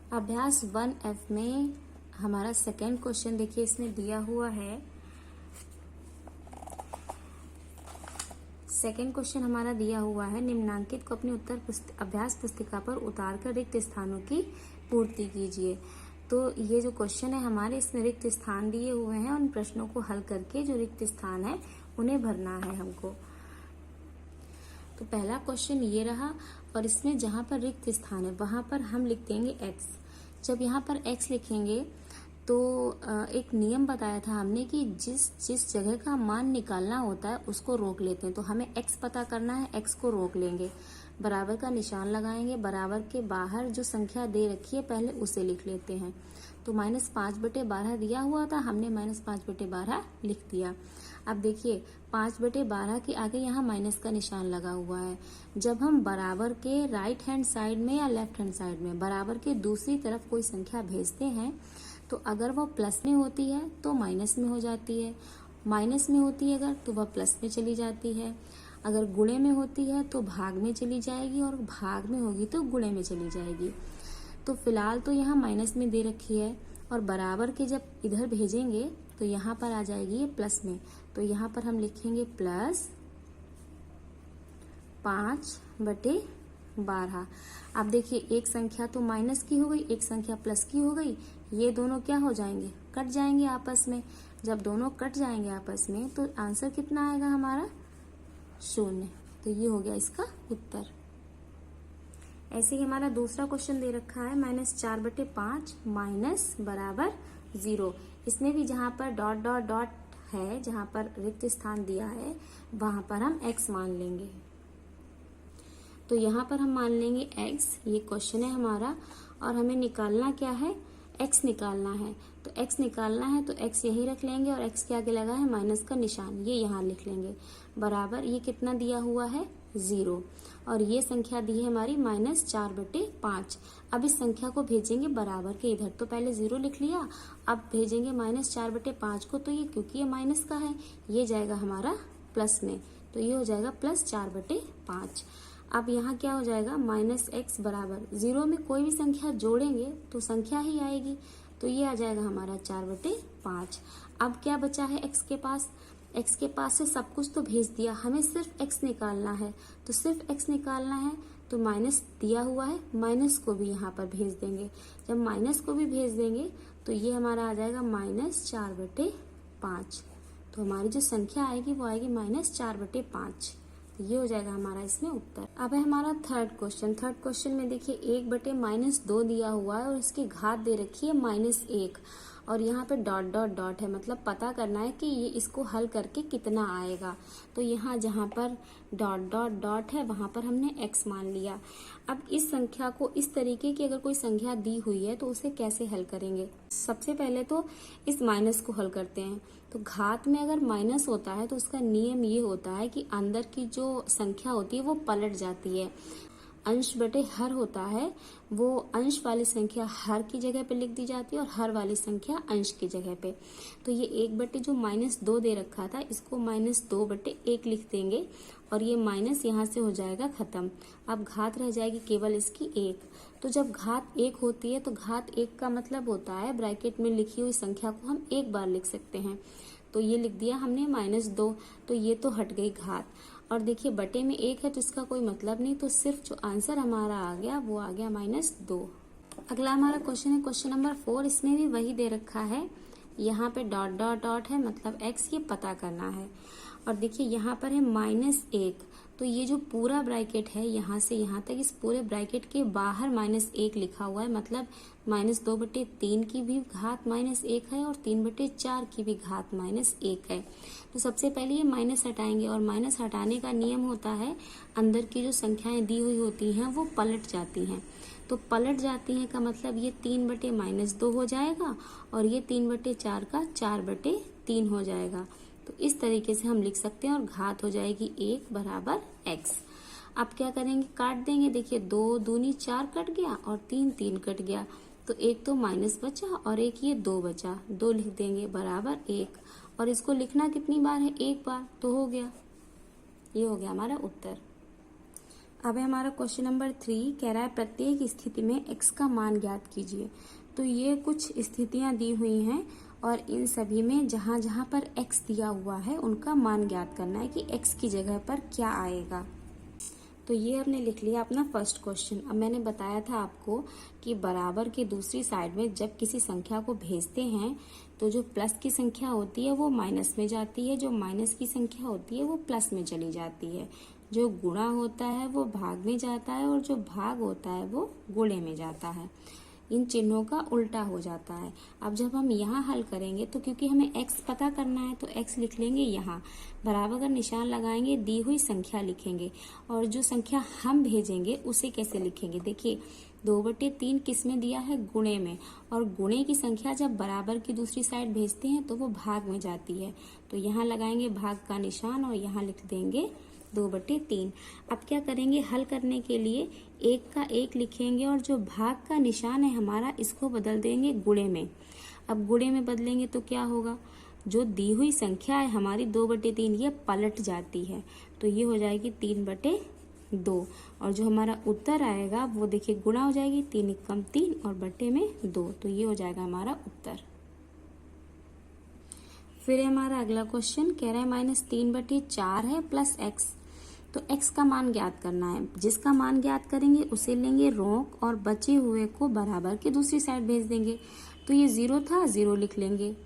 अभ्यास 1F में हमारा सेकेंड क्वेश्चन देखिए, इसमें दिया हुआ है। सेकेंड क्वेश्चन हमारा दिया हुआ है, निम्नांकित को अपनी अभ्यास पुस्तिका पर उतारकर रिक्त स्थानों की पूर्ति कीजिए। तो ये जो क्वेश्चन है हमारे, इसमें रिक्त स्थान दिए हुए हैं। उन प्रश्नों को हल करके जो रिक्त स्थान है उन्हें भरना है हमको। तो पहला क्वेश्चन ये रहा, और इसमें जहां पर रिक्त स्थान है वहां पर हम लिख देंगे x। जब यहाँ पर x लिखेंगे तो एक नियम बताया था हमने कि जिस जगह का मान निकालना होता है उसको रोक लेते हैं। तो हमें x पता करना है, x को रोक लेंगे, बराबर का निशान लगाएंगे। बराबर के बाहर जो संख्या दे रखी है पहले उसे लिख लेते हैं। तो -5/12 दिया हुआ था, हमने -5/12 लिख दिया। अब देखिए 5/12 के आगे यहाँ माइनस का निशान लगा हुआ है। जब हम बराबर के राइट हैंड साइड में या लेफ्ट हैंड साइड में बराबर के दूसरी तरफ कोई संख्या भेजते हैं तो अगर वो प्लस में होती है तो माइनस में हो जाती है, माइनस में होती है अगर तो वह प्लस में चली जाती है, अगर गुणे में होती है तो भाग में चली जाएगी, और भाग में होगी तो गुणे में चली जाएगी। तो फिलहाल तो यहाँ माइनस में दे रखी है, और बराबर के जब इधर भेजेंगे तो यहाँ पर आ जाएगी ये प्लस में। तो यहाँ पर हम लिखेंगे +5/12। अब देखिए एक संख्या तो माइनस की हो गई, एक संख्या प्लस की हो गई। ये दोनों क्या हो जाएंगे, कट जाएंगे आपस में। जब दोनों कट जाएंगे आपस में तो आंसर कितना आएगा हमारा, 0। तो ये हो गया इसका उत्तर। ऐसे ही हमारा दूसरा क्वेश्चन दे रखा है, -4/5 माइनस बराबर 0। इसमें भी जहां पर डॉट डॉट डॉट है, जहां पर रिक्त स्थान दिया है वहां पर हम x मान लेंगे। तो यहाँ पर हम मान लेंगे x। ये क्वेश्चन है हमारा, और हमें निकालना क्या है, x निकालना है। तो x निकालना है तो x यहीं रख लेंगे, और x के आगे लगा है माइनस का निशान, ये यहाँ लिख लेंगे। बराबर ये कितना दिया हुआ है, 0, और ये संख्या दी है हमारी -4/5। अब इस संख्या को भेजेंगे बराबर के इधर। तो पहले 0 लिख लिया, अब भेजेंगे -4/5 को। तो ये क्योंकि ये माइनस का है ये जाएगा हमारा प्लस में, तो ये हो जाएगा +4/5। अब यहाँ क्या हो जाएगा, -x बराबर 0 में कोई भी संख्या जोड़ेंगे तो संख्या ही आएगी। तो ये आ जाएगा हमारा 4/5। अब क्या बचा है x के पास, x के पास से सब कुछ तो भेज दिया, हमें सिर्फ x निकालना है। तो सिर्फ x निकालना है तो माइनस दिया हुआ है, माइनस को भी यहाँ पर भेज देंगे। जब माइनस को भी भेज देंगे तो ये हमारा आ जाएगा -4/5। तो हमारी जो संख्या आएगी वो आएगी -4/5। ये हो जाएगा हमारा इसमें उत्तर। अब है हमारा थर्ड क्वेश्चन। थर्ड क्वेश्चन में देखिए 1/-2 दिया हुआ है, और इसकी घात दे रखी है -1, और यहाँ पे डॉट डॉट डॉट है, मतलब पता करना है कि ये इसको हल करके कितना आएगा। तो यहाँ जहाँ पर डॉट डॉट डॉट है वहां पर हमने x मान लिया। अब इस संख्या को, इस तरीके की अगर कोई संख्या दी हुई है तो उसे कैसे हल करेंगे। सबसे पहले तो इस माइनस को हल करते हैं। तो घात में अगर माइनस होता है तो उसका नियम ये होता है कि अंदर की जो संख्या होती है वो पलट जाती है। अंश बटे हर होता है, वो अंश वाली संख्या हर की जगह पे लिख दी जाती है और हर वाली संख्या अंश की जगह पे। तो ये 1/2 दे रखा था, इसको -2/1 लिख देंगे, और ये माइनस यहाँ से हो जाएगा खत्म। अब घात रह जाएगी केवल इसकी 1। तो जब घात 1 होती है तो घात 1 का मतलब होता है ब्रैकेट में लिखी हुई संख्या को हम एक बार लिख सकते हैं। तो ये लिख दिया हमने -2, तो ये तो हट गई घात। और देखिए बटे में 1 है तो इसका कोई मतलब नहीं, तो सिर्फ जो आंसर हमारा आ गया वो आ गया -2। अगला हमारा क्वेश्चन है क्वेश्चन नंबर 4। इसमें भी वही दे रखा है, यहाँ पे डॉट डॉट डॉट है, मतलब x ये पता करना है। और देखिए यहाँ पर है -1, तो ये जो पूरा ब्रैकेट है यहाँ से यहाँ तक, इस पूरे ब्रैकेट के बाहर -1 लिखा हुआ है, मतलब -2/3 की भी घात -1 है, और 3/4 की भी घात -1 है। तो सबसे पहले ये माइनस हटाएंगे, और माइनस हटाने का नियम होता है अंदर की जो संख्याएं दी हुई होती हैं वो पलट जाती हैं। तो पलट जाती हैं का मतलब ये 3/-2 हो जाएगा, और ये 3/4 का 4/3 हो जाएगा। तो इस तरीके से हम लिख सकते हैं, और घात हो जाएगी 1 बराबर x। अब क्या करेंगे, काट देंगे। देखिए 2 दूनी 4 कट गया, और 3 कट गया, तो एक तो माइनस बचा और एक ये 2 बचा। 2 लिख देंगे बराबर 1, और इसको लिखना कितनी बार है, एक बार, तो हो गया। ये हो गया हमारा उत्तर। अब है हमारा क्वेश्चन नंबर 3, कह रहा है प्रत्येक स्थिति में x का मान ज्ञात कीजिए। तो ये कुछ स्थितियां दी हुई हैं और इन सभी में जहां जहां पर x दिया हुआ है उनका मान ज्ञात करना है कि x की जगह पर क्या आएगा। तो ये हमने लिख लिया अपना फर्स्ट क्वेश्चन। अब मैंने बताया था आपको कि बराबर के दूसरी साइड में जब किसी संख्या को भेजते हैं तो जो प्लस की संख्या होती है वो माइनस में जाती है, जो माइनस की संख्या होती है वो प्लस में चली जाती है, जो गुणा होता है वो भाग में जाता है और जो भाग होता है वो गुणे में जाता है। इन चिन्हों का उल्टा हो जाता है। अब जब हम यहाँ हल करेंगे तो क्योंकि हमें x पता करना है तो x लिख लेंगे यहाँ, बराबर का निशान लगाएंगे, दी हुई संख्या लिखेंगे और जो संख्या हम भेजेंगे उसे कैसे लिखेंगे। देखिए 2/3 किस में दिया है, गुणे में, और गुणे की संख्या जब बराबर की दूसरी साइड भेजते हैं तो वो भाग में जाती है। तो यहाँ लगाएंगे भाग का निशान और यहाँ लिख देंगे 2/3। अब क्या करेंगे, हल करने के लिए 1 का 1 लिखेंगे और जो भाग का निशान है हमारा इसको बदल देंगे गुणे में। अब गुणे में बदलेंगे तो क्या होगा, जो दी हुई संख्या है हमारी 2/3 ये पलट जाती है, तो ये हो जाएगी 3/2 और जो हमारा उत्तर आएगा वो देखिए गुणा हो जाएगी, 3 × 3 और बटे में 2, तो ये हो जाएगा हमारा उत्तर। फिर हमारा अगला क्वेश्चन कह रहा है -3/4 है प्लस x। तो x का मान ज्ञात करना है। जिसका मान ज्ञात करेंगे उसे लेंगे रोक और बचे हुए को बराबर के दूसरी साइड भेज देंगे। तो ये 0 था, 0 लिख लेंगे,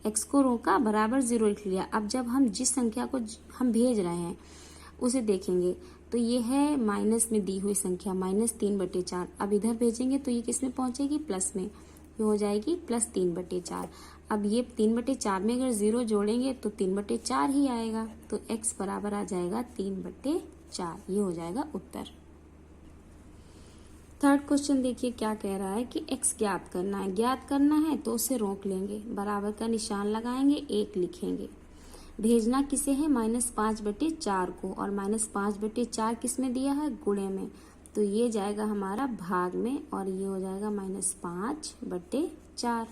x को रोका बराबर 0 लिख लिया। अब जब हम जिस संख्या को हम भेज रहे हैं उसे देखेंगे तो ये है माइनस में दी हुई संख्या -3/4। अब इधर भेजेंगे तो ये किस में पहुंचेगी, प्लस में, ये हो जाएगी +3/4। अब ये 3/4 में अगर 0 जोड़ेंगे तो 3/4 ही आएगा, तो x बराबर आ जाएगा 3/4, ये हो जाएगा उत्तर। थर्ड क्वेश्चन देखिए क्या कह रहा है कि x ज्ञात करना है। ज्ञात करना है तो उसे रोक लेंगे, बराबर का निशान लगाएंगे, 1 लिखेंगे। भेजना किसे है, -5/4 को, और -5/4 किस में दिया है, गुणे में, तो ये जाएगा हमारा भाग में और ये हो जाएगा -5/4।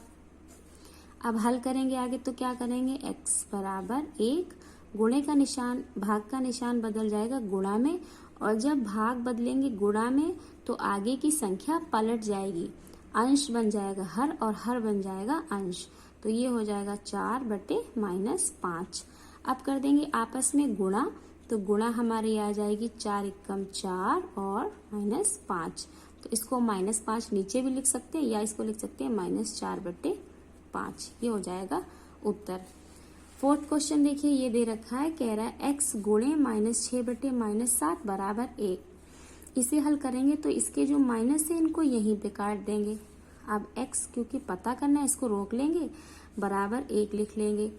अब हल करेंगे आगे तो क्या करेंगे, x बराबर 1, गुणे का निशान, भाग का निशान बदल जाएगा गुणा में, और जब भाग बदलेंगे गुणा में तो आगे की संख्या पलट जाएगी, अंश बन जाएगा हर और हर बन जाएगा अंश, तो ये हो जाएगा 4/-5। अब कर देंगे आपस में गुणा, तो गुणा हमारी आ जाएगी 4 × 4 और -5, तो इसको -5 नीचे भी लिख सकते हैं या इसको लिख सकते हैं -4/5, ये हो जाएगा उत्तर। फोर्थ क्वेश्चन देखिए ये दे रखा है, कह रहा है x गुणे -6/-7 बराबर 1। इसे हल करेंगे तो इसके जो माइनस है इनको यहीं पे काट देंगे। अब x क्योंकि पता करना है इसको रोक लेंगे, बराबर 1 लिख लेंगे।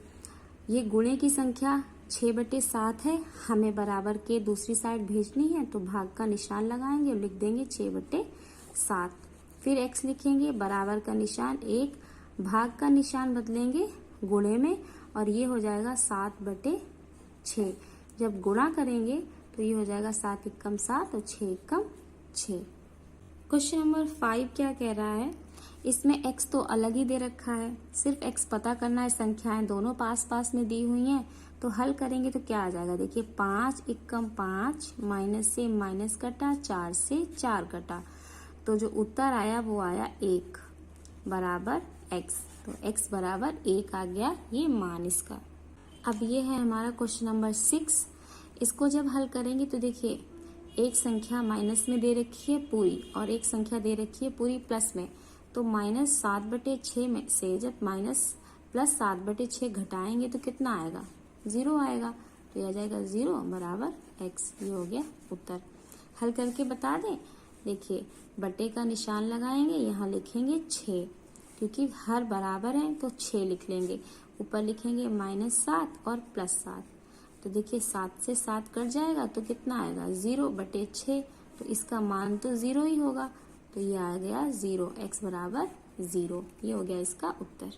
ये गुणे की संख्या 6/7 है, हमें बराबर के दूसरी साइड भेजनी है तो भाग का निशान लगाएंगे और लिख देंगे 6/7। फिर x लिखेंगे, बराबर का निशान 1, भाग का निशान बदलेंगे गुणे में और ये हो जाएगा 7/6। जब गुणा करेंगे तो ये हो जाएगा 7 × 7 और 6 × 6। क्वेश्चन नंबर 5 क्या कह रहा है, इसमें x तो अलग ही दे रखा है, सिर्फ x पता करना है, संख्याएं दोनों पास पास में दी हुई हैं, तो हल करेंगे तो क्या आ जाएगा, देखिए 5 × 5, माइनस से माइनस कटा, 4 से 4 कटा, तो जो उत्तर आया वो आया 1 बराबर x, तो x बराबर 1 आ गया ये मान इसका। अब ये है हमारा क्वेश्चन नंबर 6। इसको जब हल करेंगे तो देखिए एक संख्या माइनस में दे रखी है पूरी और एक संख्या दे रखी है पूरी प्लस में, तो -7/6 में से जब +7/6 घटाएंगे तो कितना आएगा, 0 आएगा, तो यह आ जाएगा 0 बराबर x, ये हो गया उत्तर। हल करके बता दें, देखिए बटे का निशान लगाएंगे, यहाँ लिखेंगे 6, क्योंकि हर बराबर है तो 6 लिख लेंगे, ऊपर लिखेंगे -7 और +7, तो देखिए 7 से 7 कट जाएगा तो कितना आएगा, 0/6, तो इसका मान तो 0 ही होगा, तो ये आ गया 0, x बराबर 0, ये हो गया इसका उत्तर।